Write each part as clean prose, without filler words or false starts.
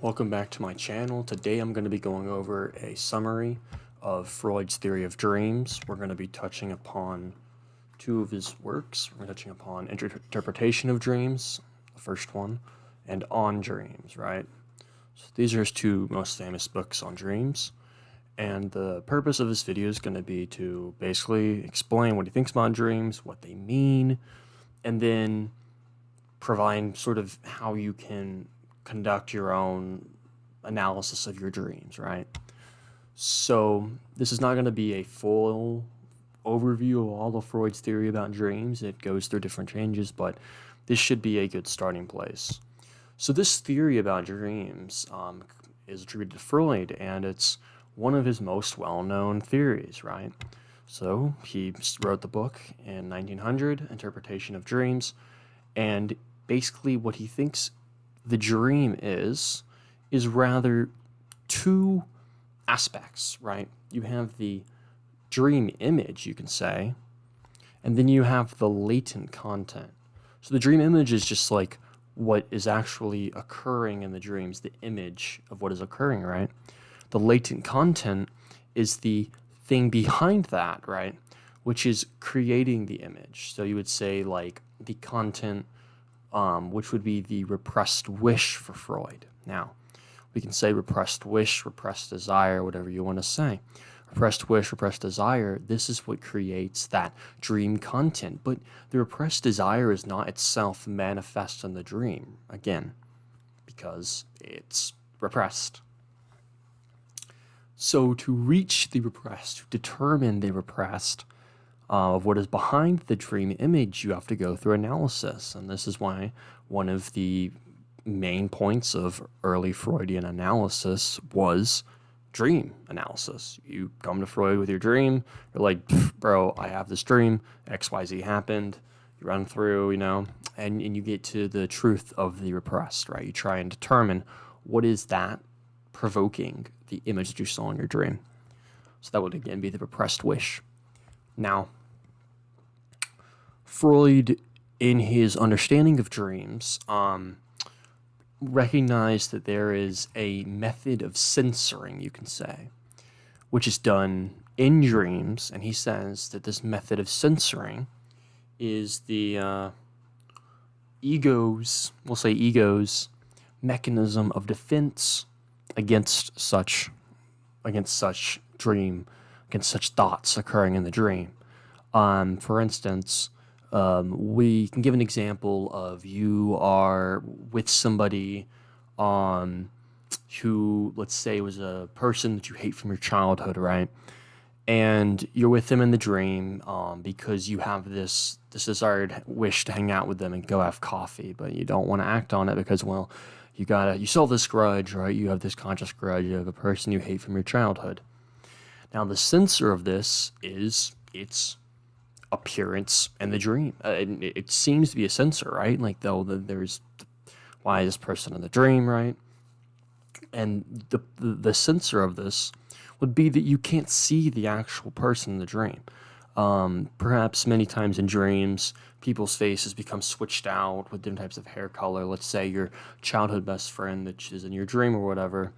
Welcome back to my channel. Today I'm going to be going over a summary of Freud's theory of dreams. We're going to be touching upon two of his works. We're touching upon interpretation of dreams, the first one, and on dreams, right? So these are his two most famous books on dreams. And the purpose of this video is going to be to basically explain what he thinks about dreams, what they mean, and then provide sort of how you can conduct your own analysis of your dreams, right? So this is not going to be a full overview of all of Freud's theory about dreams. It goes through different changes, but this should be a good starting place. So this theory about dreams is attributed to Freud, and it's one of his most well-known theories, right? So he wrote the book in 1900, Interpretation of Dreams, and basically what he thinks the dream is rather two aspects, right? You have the dream image, you can say, and then you have the latent content. So the dream image is just like what is actually occurring in the dreams, the image of what is occurring, right? The latent content is the thing behind that, right? Which is creating the image. So you would say like the content, which would be the repressed wish for Freud. Now, we can say repressed wish, repressed desire, whatever you want to say. Repressed wish, repressed desire, this is what creates that dream content. But the repressed desire is not itself manifest in the dream, again, because it's repressed. So to reach the repressed, to determine the repressed, of what is behind the dream image, you have to go through analysis. And this is why one of the main points of early Freudian analysis was dream analysis. You come to Freud with your dream, you're like, bro, I have this dream, XYZ happened, you run through, and you get to the truth of the repressed, right? You try and determine what is that provoking the image that you saw in your dream. So that would again be the repressed wish. Now, Freud, in his understanding of dreams, recognized that there is a method of censoring, you can say, which is done in dreams, and he says that this method of censoring is the ego's mechanism of defense against such thoughts occurring in the dream. For instance, we can give an example of you are with somebody who, let's say, was a person that you hate from your childhood, right? And you're with them in the dream because you have this desired wish to hang out with them and go have coffee, but you don't want to act on it because, well, you still have this grudge, right? You have this conscious grudge of a person you hate from your childhood. Now, the censor of this is its appearance in the dream. It seems to be a censor, right? Like, there's why is this person in the dream, right? And the censor of this would be that you can't see the actual person in the dream. Perhaps many times in dreams, people's faces become switched out with different types of hair color. Let's say your childhood best friend that is in your dream or whatever.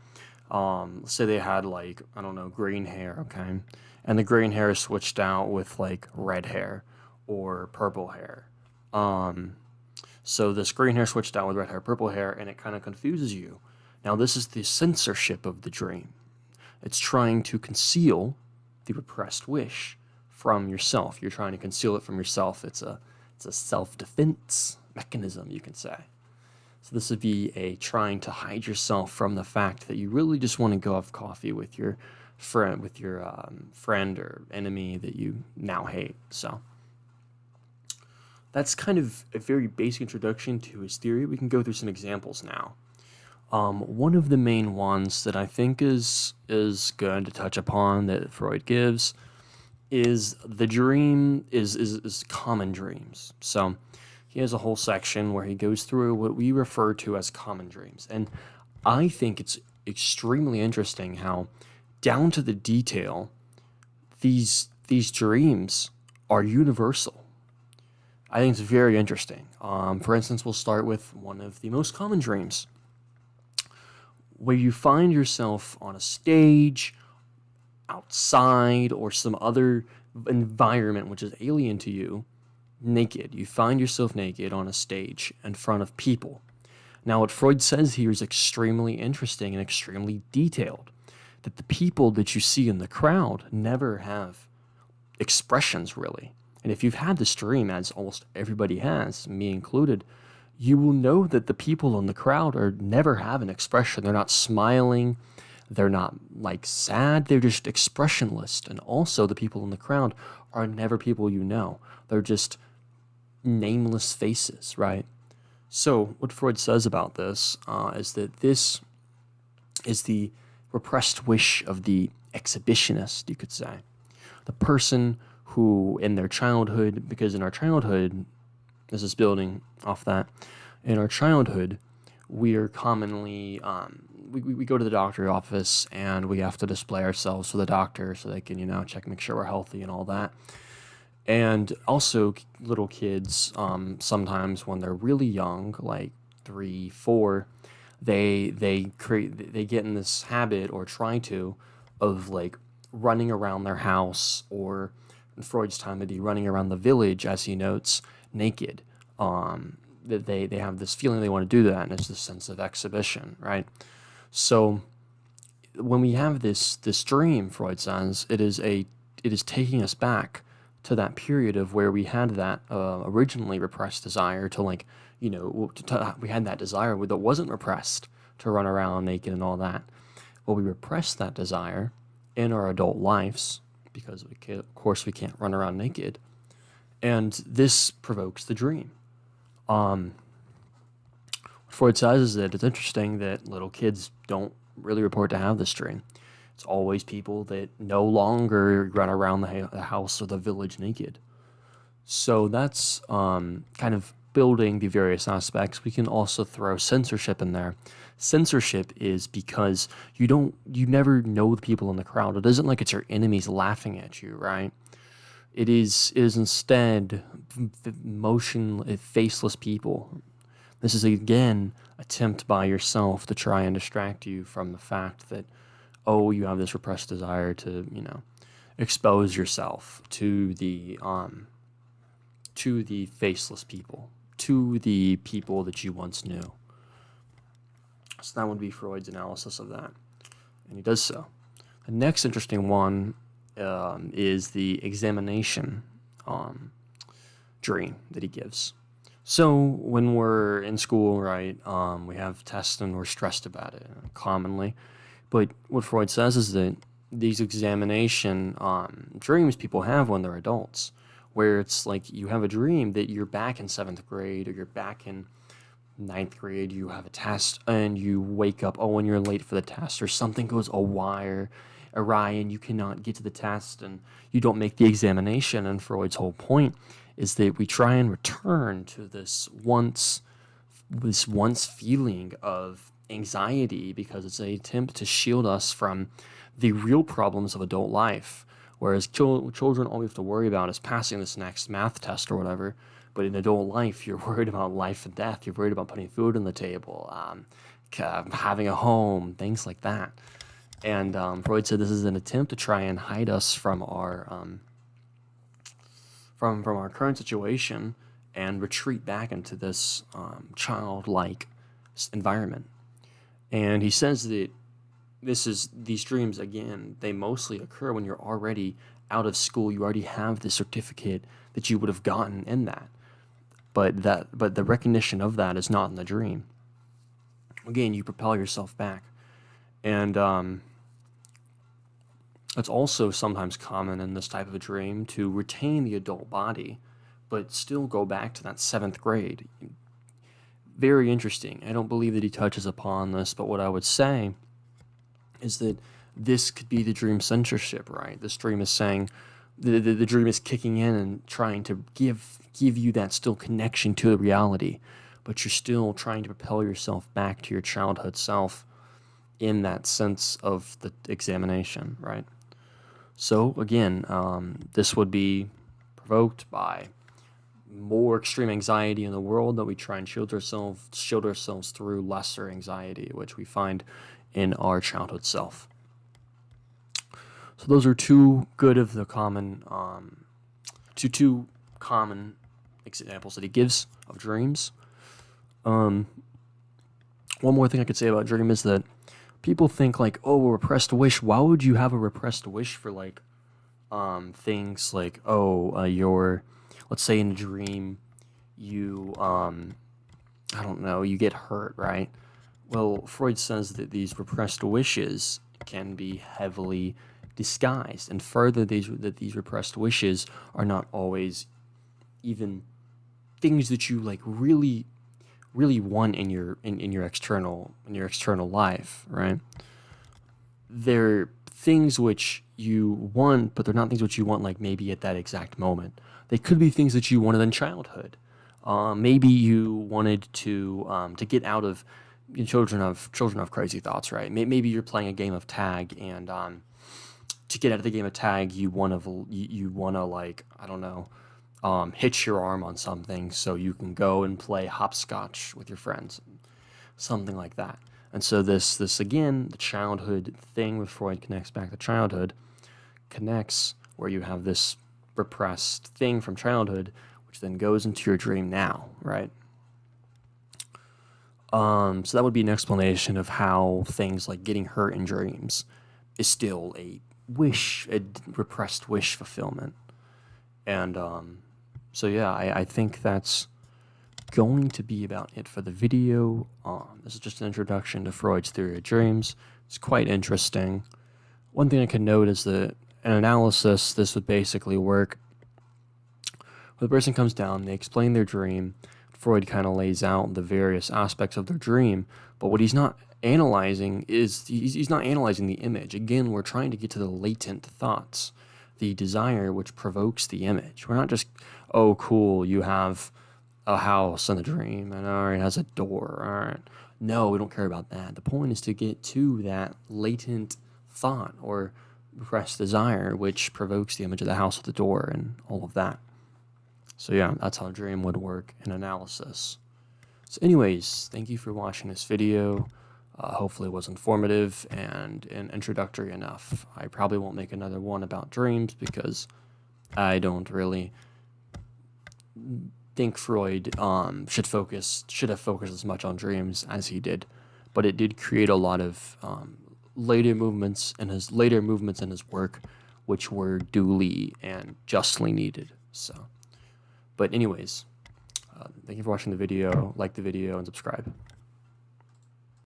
Let's say they had green hair, okay? And the green hair is switched out with like red hair or purple hair. So this green hair switched out with red hair, purple hair, and it kind of confuses you. Now this is the censorship of the dream. It's trying to conceal the repressed wish from yourself. You're trying to conceal it from yourself. It's a self-defense mechanism, you can say. So this would be a trying to hide yourself from the fact that you really just want to go have coffee with your friend or enemy that you now hate. So that's kind of a very basic introduction to his theory. We can go through some examples now. One of the main ones that I think is good to touch upon that Freud gives is the dream is common dreams. So he has a whole section where he goes through what we refer to as common dreams. And I think it's extremely interesting how, down to the detail, these dreams are universal. I think it's very interesting. For instance, we'll start with one of the most common dreams. where you find yourself on a stage, outside, or some other environment which is alien to you, naked. You find yourself naked on a stage in front of people. Now, what Freud says here is extremely interesting and extremely detailed, that the people that you see in the crowd never have expressions, really. And if you've had this dream, as almost everybody has, me included, you will know that the people in the crowd never have an expression. They're not smiling. They're not like sad. They're just expressionless. And also the people in the crowd are never people you know. They're just nameless faces, right? So what Freud says about this is that this is the repressed wish of the exhibitionist, you could say. The person who in their childhood, because in our childhood, this is building off that, in our childhood, we are commonly, we go to the doctor's office and we have to display ourselves to the doctor so they can, check, make sure we're healthy and all that. And also little kids, sometimes when they're really young, like 3, 4, they get in this habit or try to of like running around their house, or in Freud's time it'd be running around the village, as he notes, naked. That they have this feeling they want to do that, and it's this sense of exhibition, right? So when we have this dream, Freud says, it is taking us back to that period of where we had that originally repressed desire to we had that desire that wasn't repressed to run around naked and all that. Well, we repressed that desire in our adult lives because of course we can't run around naked, and this provokes the dream. What Freud says is that it's interesting that little kids don't really report to have this dream. It's always people that no longer run around the house or the village naked. So that's kind of building the various aspects. We can also throw censorship in there. Censorship is because you never know the people in the crowd. It isn't like it's your enemies laughing at you, right? It is instead faceless people. This is again attempt by yourself to try and distract you from the fact that, you have this repressed desire to, expose yourself to the faceless people, to the people that you once knew. So that would be Freud's analysis of that, and he does so. The next interesting one is the examination dream that he gives. So when we're in school, right, we have tests and we're stressed about it commonly. But what Freud says is that these examination dreams people have when they're adults, where it's like you have a dream that you're back in 7th grade or you're back in 9th grade, you have a test and you wake up, and you're late for the test, or something goes awry and you cannot get to the test and you don't make the examination. And Freud's whole point is that we try and return to this once feeling of anxiety, because it's an attempt to shield us from the real problems of adult life. Whereas children, all we have to worry about is passing this next math test or whatever. But in adult life, you're worried about life and death. You're worried about putting food on the table, having a home, things like that. And Freud said this is an attempt to try and hide us from our from our current situation and retreat back into this childlike environment. And he says that these dreams, again, they mostly occur when you're already out of school. You already have the certificate that you would have gotten in that. But the recognition of that is not in the dream. Again, you propel yourself back. And it's also sometimes common in this type of a dream to retain the adult body, but still go back to that 7th grade. Very interesting. I don't believe that he touches upon this, but what I would say is that this could be the dream censorship, right? This dream is saying, the dream is kicking in and trying to give you that still connection to the reality, but you're still trying to propel yourself back to your childhood self in that sense of the examination, right? So again, this would be provoked by more extreme anxiety in the world, that we try and shield ourselves through lesser anxiety, which we find in our childhood self. So those are two common examples that he gives of dreams. One more thing I could say about dream is that people think like, oh, a repressed wish. Why would you have a repressed wish for like things like, let's say in a dream you I don't know, you get hurt, right? Well, Freud says that these repressed wishes can be heavily disguised, and further, these repressed wishes are not always even things that you like really want in your external life, right? They're things which you want, but they're not things which you want like maybe at that exact moment. They could be things that you wanted in childhood. Maybe you wanted to get out of children of crazy thoughts, right? Maybe you're playing a game of tag, and to get out of the game of tag, you wanna like, I don't know, hitch your arm on something so you can go and play hopscotch with your friends, something like that. And so this again, the childhood thing with Freud connects back to childhood, connects where you have this repressed thing from childhood, which then goes into your dream now, right? So that would be an explanation of how things like getting hurt in dreams is still a repressed wish fulfillment. And so yeah, I think that's going to be about it for the video. This is just an introduction to Freud's theory of dreams. It's quite interesting. One thing I can note is that in analysis, this would basically work. When the person comes down, they explain their dream. Freud kind of lays out the various aspects of their dream, but what he's not analyzing is he's not analyzing the image. Again, we're trying to get to the latent thoughts, the desire which provokes the image. We're not just, oh, cool, you have a house in the dream, and all right, it has a door, all right. No, we don't care about that. The point is to get to that latent thought or repressed desire, which provokes the image of the house with the door and all of that. So yeah, that's how a dream would work in analysis. So anyways, thank you for watching this video. Hopefully it was informative and introductory enough. I probably won't make another one about dreams because I don't really think Freud should have focused as much on dreams as he did, but it did create a lot of later movements in his work, which were duly and justly needed. So, but anyways, thank you for watching the video. Like the video and subscribe.